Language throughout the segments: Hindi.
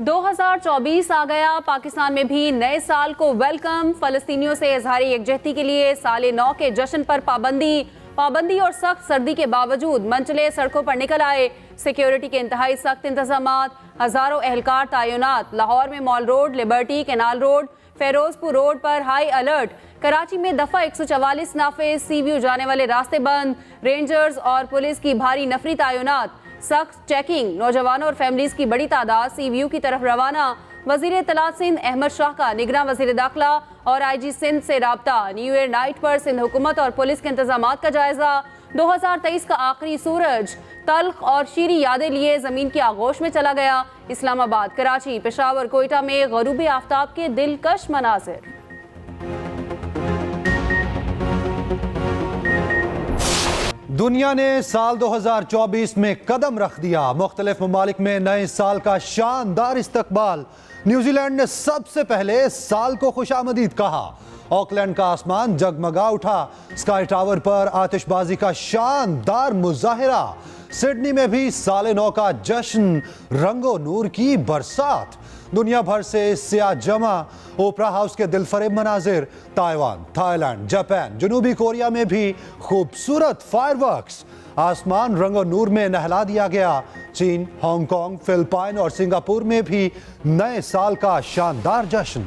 2024 आ गया। पाकिस्तान में भी नए साल को वेलकम। फलस्तीनियों से इजहार यकजहती के लिए साले 9 के जश्न पर पाबंदी और सख्त सर्दी के बावजूद मंचले सड़कों पर निकल आए। सिक्योरिटी के इंतहाई सख्त इंतजामात, हजारों एहलकार तैनात। लाहौर में mall road, liberty, canal road, Ferozepur road पर हाई अलर्ट। कराची में दफा 144 नाफिज, सीव्यू जाने वाले रास्ते बंद। रेंजर्स और पुलिस की भारी नफरी तैनात, सख्त चेकिंग। नौजवानों और फैमिलीज की बड़ी तादाद सीव्यू की तरफ रवाना। वजीर इत्तलात सिंध अहमद शाह का निगरान वजीर दाखिला और IG सिंध से राब्ता। न्यू ईयर नाइट पर सिंध हुकूमत और पुलिस के इंतजामात का जायजा। 2023 का आखिरी सूरज तल्ख और शीरी यादें लिए जमीन की आगोश में चला गया। इस्लामाबाद, कराची, पेशावर, कोयटा में गरूबी आफ्ताब के दिलकश मनाजिर। दुनिया ने साल 2024 में कदम रख दिया। मुख्तलिफ ममालिक में नए साल का शानदार इस्तकबाल। न्यूजीलैंड ने सबसे पहले साल को खुशामदीद कहा। ऑकलैंड का आसमान जगमगा उठा। स्काई टावर पर आतिशबाजी का शानदार मुजाहिरा। सिडनी में भी साले 9 का जश्न, रंगो नूर की बरसात। दुनिया भर से सिया जमा। ओपरा हाउस के दिलफरेब मनाजिर। ताइवान, थाईलैंड, जापान, जनूबी कोरिया में भी खूबसूरत फायरवर्क्स। आसमान रंगो नूर में नहला दिया गया। चीन, हांगकांग, फिलिपाइन और सिंगापुर में भी नए साल का शानदार जश्न।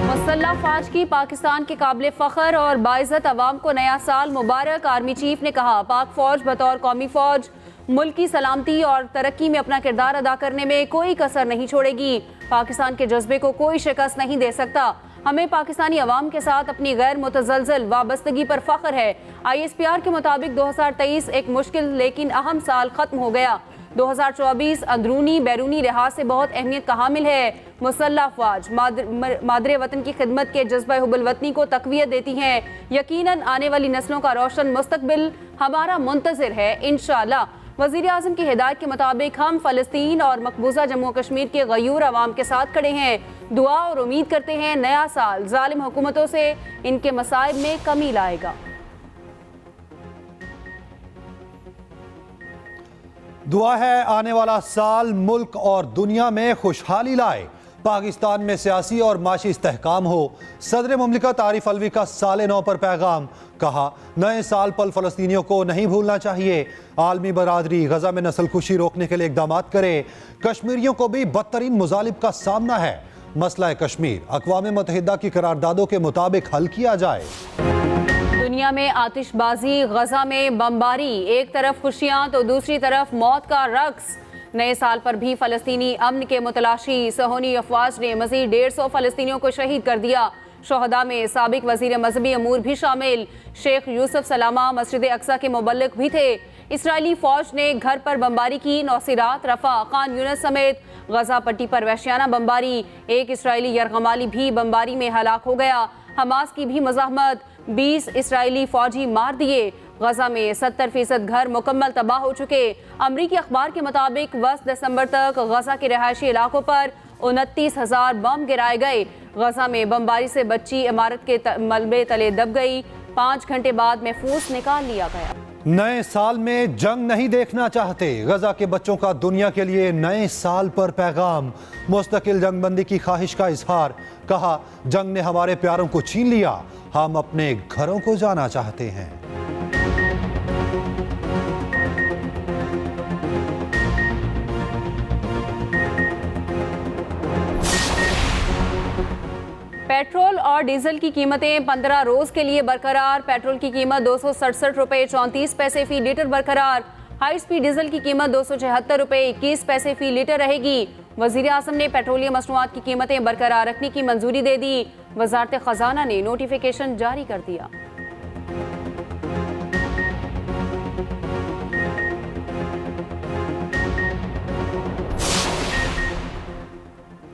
मुसल्लह फौज की पाकिस्तान के काबिल फख्र और बाइज़्ज़त अवाम को नया साल मुबारक। आर्मी चीफ ने कहा, पाक फौज बतौर कौमी फौज मुल्क की सलामती और तरक्की में अपना किरदार अदा करने में कोई कसर नहीं छोड़ेगी। पाकिस्तान के जज्बे को कोई शिकस्त नहीं दे सकता। हमें पाकिस्तानी अवाम के साथ अपनी गैर मुतज़लज़ल वाबस्तगी पर फख्र है। ISPR के मुताबिक 2023 एक मुश्किल लेकिन अहम साल खत्म हो गया। 2024 अंदरूनी बैरूनी लिहाज से बहुत अहमियत का हामिल है। मुसल्लह फौज मादरे वतन की खिदमत के जज्बा हुब्बुल वतनी को तक़वियत देती हैं। यकीनन आने वाली नस्लों का रोशन मुस्तकबिल हमारा मुंतज़िर है, इंशाअल्लाह। वज़ीर आज़म की हिदायत के मुताबिक हम फ़लस्तीन और मकबूजा जम्मू कश्मीर के गयूर अवाम के साथ खड़े हैं। दुआ और उम्मीद करते हैं नया साल जालिम हुकूमतों से इनके मसाइब में कमी लाएगा। दुआ है आने वाला साल मुल्क और दुनिया में खुशहाली लाए। पाकिस्तान में सियासी और माशी इस्तेहकाम हो। सदर मुमलिकत आरिफ अलवी का साले 9 पर पैगाम। कहा, नए साल पर फ़लस्तीनियों को नहीं भूलना चाहिए। आलमी बरादरी गजा में नस्लकुशी रोकने के लिए इक़दाम करे। कश्मीरियों को भी बदतरीन मुजालिब का सामना है। मसला कश्मीर अक़वाम मुत्तहिदा की करारदादों के मुताबिक हल किया जाए। दुनिया में आतिशबाजी, गजा में बमबारी, एक तरफ खुशियां तो दूसरी तरफ मौत का रक्स। नए साल पर भी फ़लस्तीनी अमन के मुतलाशी। सहोनी अफवाज ने मज़ीद 150 फ़लस्तीनियों को शहीद कर दिया। शोहदा में साबिक वज़ीर मजहबी अमूर भी शामिल। शेख यूसुफ सलामा मस्जिद अक्सा के मुबल्लिग भी थे। इसराइली फ़ौज ने घर पर बमबारी की। नौसिरात, रफ़ा, खान यूनिस समेत गजा पट्टी पर वहशियाना बमबारी। एक इसराइली यरगमाली भी बमबारी में हलाक हो गया। हमास की भी मज़ाहमत। 20 इसराइली फ़ौजी मार दिए। गजा में 70% घर मुकम्मल तबाह हो चुके। अमरीकी अखबार के मुताबिक 10 दिसंबर तक गजा के रहायशी इलाकों पर 29,000 बम गिराए गए। गजा में बमबारी से बच्ची इमारत के मलबे तले दब गई। 5 घंटे बाद महफूज निकाल लिया गया। नए साल में जंग नहीं देखना चाहते। गजा के बच्चों का दुनिया के लिए नए साल पर पैगाम। मुस्तकिल जंगबंदी की ख्वाहिश का इजहार। कहा, जंग ने हमारे प्यारों को छीन लिया। हम अपने घरों को जाना चाहते हैं। पेट्रोल और डीजल की कीमतें 15 रोज के लिए बरकरार। पेट्रोल की कीमत 267 रुपये 34 पैसे फी लीटर बरकरार। हाई स्पीड डीजल की कीमत 276 रुपये 21 पैसे फी लीटर रहेगी। वजीर आज़म ने पेट्रोलियम मसनूआत की कीमतें बरकरार रखने की मंजूरी दे दी। वजारत खजाना ने नोटिफिकेशन जारी कर दिया।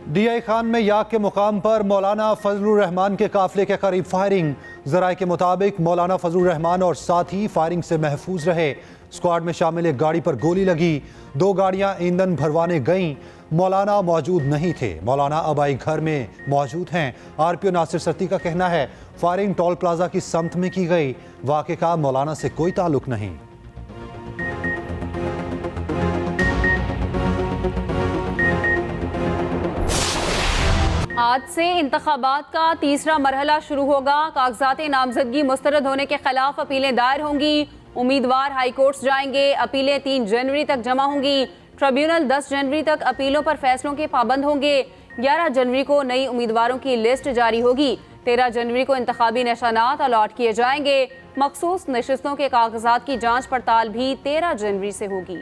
DI खान में याक के मुकाम पर मौलाना फजलुर रहमान के काफिले के करीब फायरिंग। ज़राए के मुताबिक मौलाना फजलुर रहमान और साथी फायरिंग से महफूज रहे। स्क्वाड में शामिल एक गाड़ी पर गोली लगी। 2 गाड़ियां ईंधन भरवाने गईं। मौलाना मौजूद नहीं थे। मौलाना अबाई घर में मौजूद हैं। RPO नासिर सत्ती का कहना है, फायरिंग टोल प्लाजा की समत में की गई। वाक़े का मौलाना से कोई ताल्लुक नहीं। आज से इंतखाबात का तीसरा मरहला शुरू होगा। कागजात नामजदगी मुस्तरद होने के खिलाफ अपीलें दायर होंगी। उम्मीदवार हाई कोर्ट्स जाएंगे। अपीलें 3 जनवरी तक जमा होंगी। ट्रिब्यूनल 10 जनवरी तक अपीलों पर फैसलों के पाबंद होंगे। 11 जनवरी को नई उम्मीदवारों की लिस्ट जारी होगी। 13 जनवरी को इंतखाबी निशानात अलॉट किए जाएंगे। मखसूस नशिस्तों के कागजात की जांच पड़ताल भी 13 जनवरी से होगी।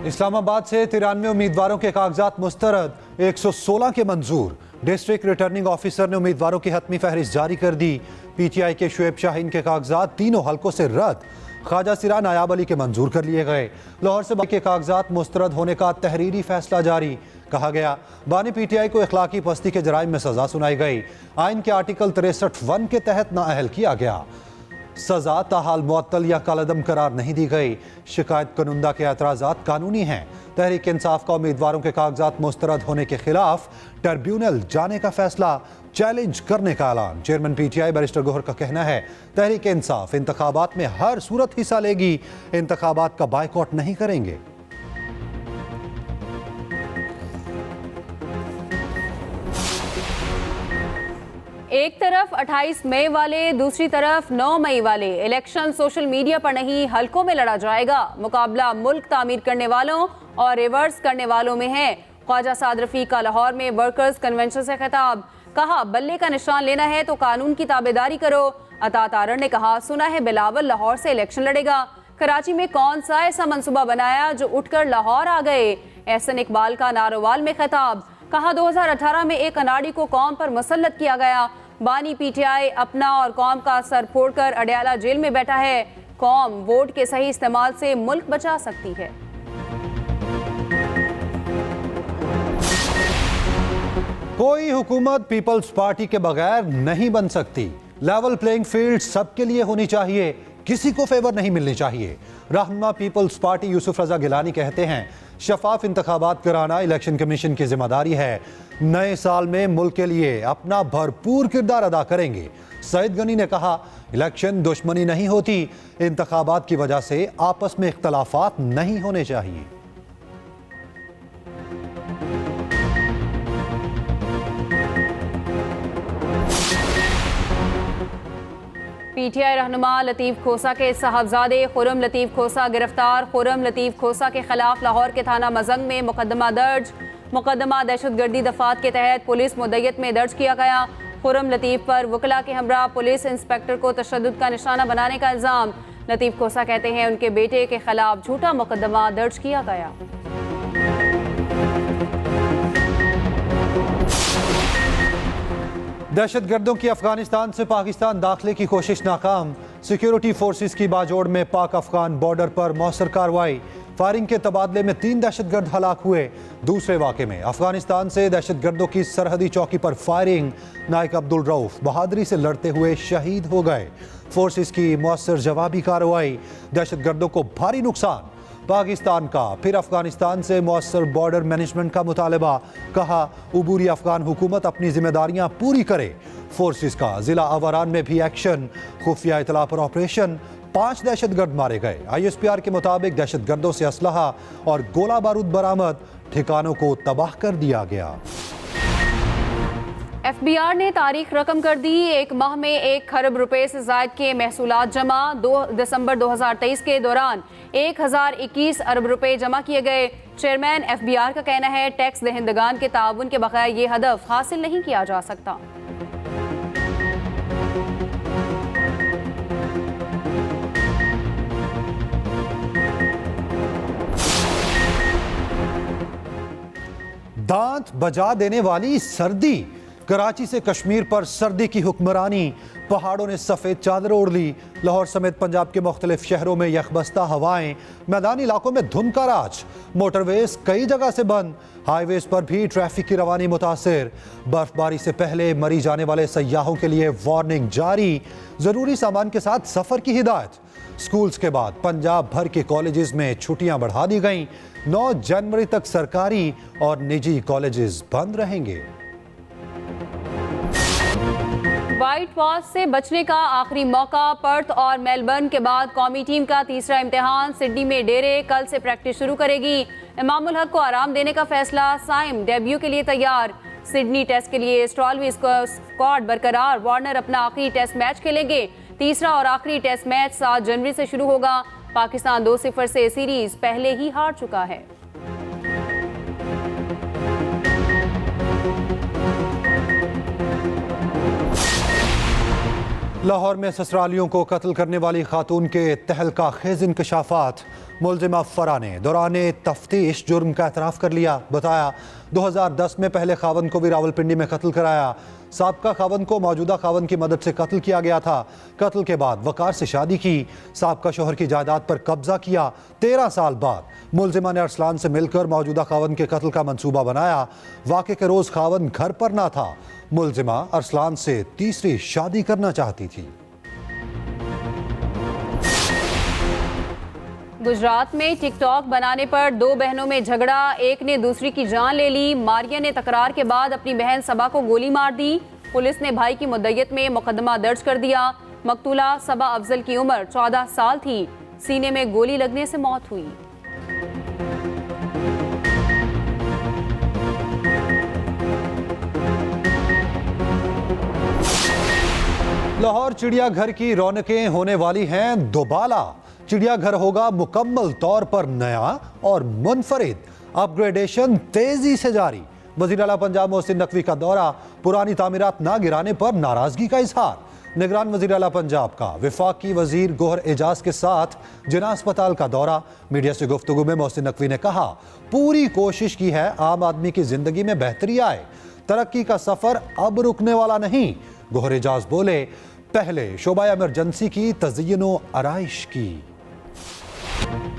इस्लामाबाद से 93 उम्मीदवारों के कागजात मुस्तरद, 116 के मंजूर। डिस्ट्रिक्ट रिटर्निंग ऑफिसर ने उम्मीदवारों की हतमी फहरिस्त जारी कर दी। पीटीआई के शुएब शाहीन के कागजात तीनों हलकों से रद्द। ख्वाजा सिरा नायाब अली के मंजूर कर लिए गए। लाहौर से के कागजात मुस्तरद होने का तहरीरी फैसला जारी। कहा गया बानी पीटीआई को इखलाकी पस्ती के जराइम में सजा सुनाई गई। आइन के आर्टिकल 63(1) के तहत नाअहल किया गया। सजा ताहाल मुअत्तल या कालदम करार नहीं दी गई। शिकायत कनुंदा के एतराज़ात कानूनी हैं। तहरीक इंसाफ का उम्मीदवारों के कागजात मुस्तरद होने के खिलाफ ट्रिब्यूनल जाने का फैसला चैलेंज करने का ऐलान। चेयरमैन पीटीआई बैरिस्टर गोहर का कहना है तहरीक इंसाफ इंतखाबात में हर सूरत हिस्सा लेगी। इंतखाबात का बायकॉट नहीं करेंगे। एक तरफ 28 मई वाले, दूसरी तरफ 9 मई वाले इलेक्शन सोशल मीडिया पर नहीं हलकों में लड़ा जाएगा। मुकाबला मुल्क तामीर करने वालों और रिवर्स करने वालों में है। ख्वाजा साद रफीक का लाहौर में वर्कर्स कन्वेंशन से खिताब। कहा बल्ले का निशान लेना है तो कानून की ताबेदारी करो। अता तारड़ ने कहा सुना है बिलावल लाहौर से इलेक्शन लड़ेगा। कराची में कौन सा ऐसा मंसूबा बनाया जो उठकर लाहौर आ गए। एहसन इकबाल का नारोवाल में खिताब। कहा 2018 में एक अनाड़ी को कौम पर मुसल्लत किया गया। बानी पीटीआई अपना और कौम का सर फोड़कर अडयाला जेल में बैठा है। कौम वोट के सही इस्तेमाल से मुल्क बचा सकती है। कोई हुकूमत पीपल्स पार्टी के बगैर नहीं बन सकती। लेवल प्लेइंग फील्ड सबके लिए होनी चाहिए, किसी को फेवर नहीं मिलनी चाहिए। रहनुमा पीपल्स पार्टी यूसुफ रजा गिलानी कहते हैं शफाफ इंतखाबात कराना इलेक्शन कमीशन की जिम्मेदारी है। नए साल में मुल्क के लिए अपना भरपूर किरदार अदा करेंगे। सईद गनी ने कहा इलेक्शन दुश्मनी नहीं होती, इंतखाबात की वजह से आपस में इख्तलाफात नहीं होने चाहिए। पीटीआई रहनुमा लतीफ खोसा के साहबजादे खुरम लतीफ खोसा गिरफ्तार। खुरम लतीफ खोसा के खिलाफ लाहौर के थाना मजंग में मुकदमा दर्ज। मुकदमा दहशतगर्दी दफात के तहत पुलिस मुद्दयत में दर्ज किया गया। खुरम लतीफ पर वकला के हमरा पुलिस इंस्पेक्टर को तशद्दुद का निशाना बनाने का इल्जाम। लतीफ खोसा कहते हैं उनके बेटे के खिलाफ झूठा मुकदमा दर्ज किया गया। दहशतगर्दों की अफगानिस्तान से पाकिस्तान दाखिले की कोशिश नाकाम। सिक्योरिटी फोर्सेस की बाजोड़ में पाक अफगान बॉर्डर पर मौसर कार्रवाई। फायरिंग के तबादले में 3 दहशतगर्द हलाक हुए। दूसरे वाक़े में अफगानिस्तान से दहशतगर्दों की सरहदी चौकी पर फायरिंग। नाइक अब्दुल रऊफ बहादुरी से लड़ते हुए शहीद हो गए। फोर्सेस की मौसर जवाबी कार्रवाई। दहशतगर्दों को भारी नुकसान। पाकिस्तान का फिर अफगानिस्तान से मौसर बॉर्डर मैनेजमेंट का मुतालबा। कहा उबूरी अफगान हुकूमत अपनी जिम्मेदारियां पूरी करे। फोर्सेस का जिला अवारान में भी एक्शन। खुफिया इतला पर ऑपरेशन। 5 दहशतगर्द मारे गए। ISPR के मुताबिक दहशतगर्दों से असलहा और गोला बारूद बरामद। ठिकानों को तबाह कर दिया गया। FBR ने तारीख रकम कर दी। एक माह में 1 खरब रुपए से जायद के महसूलात जमा। 2 दिसंबर 2023 के दौरान 1021 अरब रुपए जमा किए गए। चेयरमैन FBR का कहना है टैक्स दहिंदगान के ताउन के बगैर ये हदफ हासिल नहीं किया जा सकता। दांत बजा देने वाली सर्दी। कराची से कश्मीर पर सर्दी की हुक्मरानी। पहाड़ों ने सफ़ेद चादर ओढ़ ली। लाहौर समेत पंजाब के मुख्तलिफ शहरों में यखबस्ता हवाएं। मैदानी इलाकों में धुंध का राज। मोटरवेज कई जगह से बंद। हाईवेज पर भी ट्रैफिक की रवानी मुतासिर। बर्फबारी से पहले मरी जाने वाले सयाहों के लिए वार्निंग जारी। जरूरी सामान के साथ सफर की हिदायत। स्कूल्स के बाद पंजाब भर के कॉलेजेस में छुट्टियां बढ़ा दी गईं। 9 जनवरी तक सरकारी और निजी कॉलेजेस बंद रहेंगे। व्हाइट वॉश से बचने का आखिरी मौका। पर्थ और मेलबर्न के बाद कौमी टीम का तीसरा इम्तिहान सिडनी में डेरे। कल से प्रैक्टिस शुरू करेगी। इमामुल हक को आराम देने का फैसला। साइम डेब्यू के लिए तैयार। सिडनी टेस्ट के लिए स्टॉलवी स्क्वाड बरकरार। वार्नर अपना आखिरी टेस्ट मैच खेलेंगे। तीसरा और आखिरी टेस्ट मैच 7 जनवरी से शुरू होगा। पाकिस्तान 2-0 से सीरीज पहले ही हार चुका है। लाहौर में ससुरालियों को कत्ल करने वाली खातून के तहलका खेज इंकशाफात। मुलजिमा फरा ने दौरान तफ्तीश जुर्म का एतराफ़ कर लिया। बताया 2010 में पहले खावन को भी रावलपिंडी में कत्ल कराया। साबका खावन को मौजूदा खावन की मदद से कत्ल किया गया था। कत्ल के बाद वकार से शादी की। साबका शोहर की जायदाद पर कब्जा किया। 13 साल बाद मुलजिमा ने अरसलान से मिलकर मौजूदा खावन के कत्ल का मंसूबा बनाया। वाक़े के रोज़ खावन घर पर ना था। मुलजिमा अरसलान से तीसरी शादी करना चाहती थी। गुजरात में टिकटॉक बनाने पर 2 बहनों में झगड़ा। एक ने दूसरी की जान ले ली। मारिया ने तकरार के बाद अपनी बहन सबा को गोली मार दी। पुलिस ने भाई की मुद्दयत में मुकदमा दर्ज कर दिया। मकतूला सबा अफजल की उम्र 14 साल थी। सीने में गोली लगने से मौत हुई। लाहौर चिड़ियाघर की रौनकें होने वाली हैं दोबाला। चिड़ियाघर होगा मुकम्मल तौर पर नया और मुनफरिद। अपग्रेडेशन तेजी से जारी। वज़ीर आला पंजाब मोहसिन नकवी का दौरा। पुरानी तामीरात ना गिराने पर नाराजगी का इजहार। निगरान वज़ीर आला पंजाब का वफाकी वज़ीर गोहर एजाज के साथ जिना अस्पताल का दौरा। मीडिया से गुफ्तगू में मोहसिन नकवी ने कहा, पूरी कोशिश की है आम आदमी की जिंदगी में बेहतरी आए। तरक्की का सफर अब रुकने वाला नहीं। गोहर एजाज बोले, पहले शोबा इमरजेंसी की तज़य्युन आराइश की।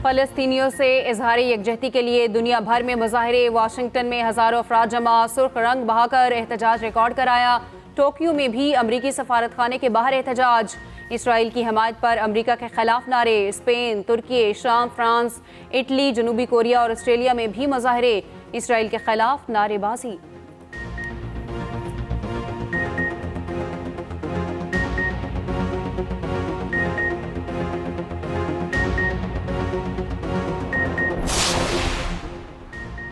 फलस्तीनियों से इजहार यकजहती के लिए दुनिया भर में मुजाहरे। वाशिंगटन में हजारों अफराद जमा। सुर्ख रंग बहाकर एहतजाज रिकॉर्ड कराया। टोक्यो में भी अमरीकी सफारत खाने के बाहर एहतजाज। इसराइल की हमायत पर अमरीका के खिलाफ नारे। स्पेन, तुर्की, शाम, फ्रांस, इटली, जनूबी कोरिया और ऑस्ट्रेलिया में भी मुजाहरे। इसराइल के खिलाफ नारेबाजी।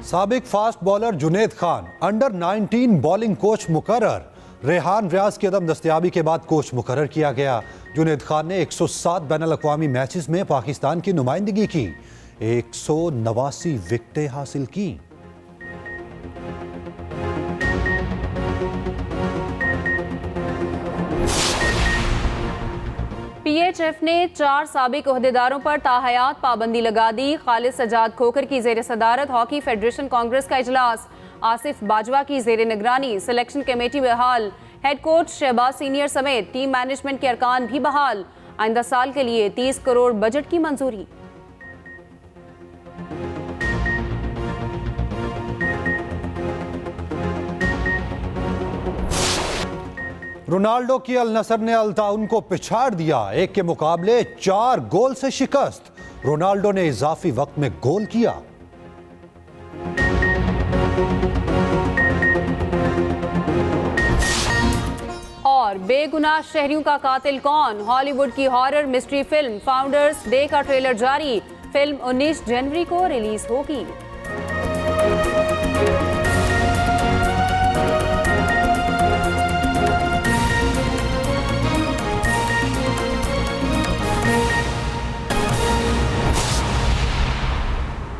साबिक fast bowler Junaid Khan under 19 bowling coach मुकर्रर। रेहान रियाज की अदम दस्तयाबी के बाद कोच मुकर्रर किया गया। जुनेद खान ने 107 बैनुल अक़वामी मैचेस में पाकिस्तान की नुमाइंदगी की। 189 विकेटें हासिल की। PHF ने 4 साबिक ओहदेदारों पर ताहयात पाबंदी लगा दी। खालिद सजाद खोखर की जेर सदारत हॉकी फेडरेशन कांग्रेस का इजलास। आसिफ बाजवा की जेर निगरानी सिलेक्शन कमेटी बहाल। हेड कोच शहबाज सीनियर समेत टीम मैनेजमेंट के अरकान भी बहाल। आइंदा साल के लिए 30 करोड़ बजट की मंजूरी। रोनाल्डो की अल नसर ने अल ताउन को पिछाड़ दिया। 1 के मुकाबले 4 गोल से शिकस्त। रोनाल्डो ने इजाफी वक्त में गोल किया। और बेगुनाह शहरियों का कातिल कौन? हॉलीवुड की horror mystery film founders day का ट्रेलर जारी। फिल्म 19 जनवरी को रिलीज होगी।